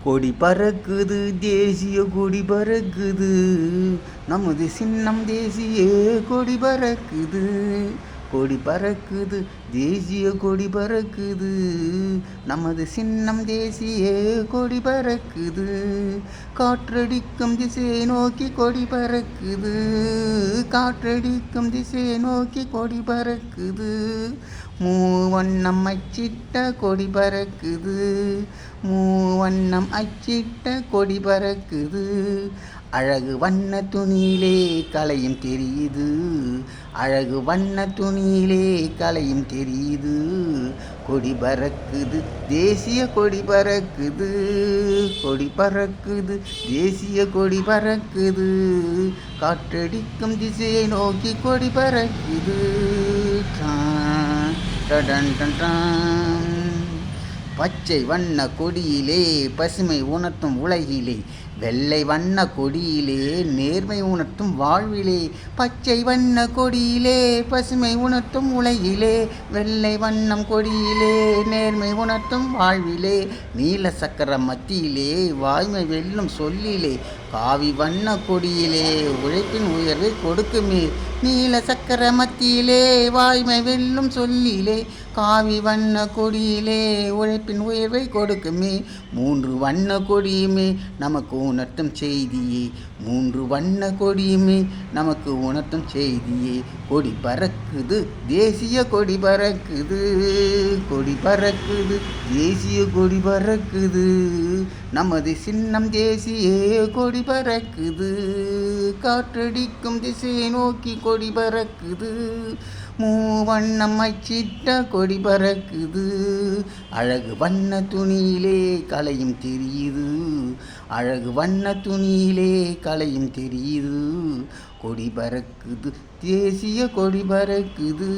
கொடி பறக்குது தேசிய கொடி பறக்குது, நமது சின்னம் தேசிய கொடி பறக்குது. கொடி பறக்குது தேசிய கொடி பறக்குது, நமது சின்னம் தேசிய கொடி பறக்குது. காற்றடிக்கும் திசையை நோக்கி கொடி பறக்குது, காற்றடிக்கும் திசையை நோக்கி கொடி பறக்குது. மூவண்ணம் அச்சிட்ட கொடி பறக்குது, மூவண்ணம் அச்சிட்ட கொடி பறக்குது. அழகு வண்ண துணியிலே கலையும் தெரியுது, அழகு வண்ண துணியிலே கலையும் தெரியுது. கொடி பறக்குது தேசிய கொடி பறக்குது, கொடி பறக்குது தேசிய கொடி பறக்குது. காற்றடிக்கும் திசையை நோக்கி கொடி பறக்குது. பச்சை வண்ண கொடியிலே பசுமை உணர்த்தும் உலகிலே, வெள்ளை வண்ண கொடியிலே நேர்மை உணர்த்தும் வாழ்விலே. பச்சை வண்ண கொடியிலே பசுமை உணர்த்தும் உலகிலே, வெள்ளை வண்ணம் கொடியிலே நேர்மை உணர்த்தும் வாழ்விலே. நீல சக்கர மத்தியிலே வாய்மை வெல்லும் சொல்லிலே, காவி வண்ண கொடியிலே உழைப்பின் உயர்வை கொடுக்குமே. நீல சக்கர மத்தியிலே வாய்மை வெல்லும் சொல்லிலே, காவி வண்ண கொடியிலே உழைப்பின் உயர்வை கொடுக்குமே. மூன்று வண்ண கொடியுமே நமக்கு உணர்த்தும் செய்தியே, மூன்று வண்ண கொடியுமே நமக்கு உணர்த்தும் செய்தியே. கொடி பறக்குது தேசிய கொடி பறக்குது, கொடி பறக்குது தேசிய கொடி பறக்குது. நமது சின்னம் தேசிய கொடி பறக்குது, காற்றடிக்கும் திசையை நோக்கி கொடி பறக்குது. மூவண்ணம் அச்சிட்ட கொடி பறக்குது, அழகு வண்ண துணியிலே கலையும் தெரியுது, அழகு வண்ண துணியிலே கலையும் தெரியுது. கொடி பறக்குது தேசிய கொடி பறக்குது.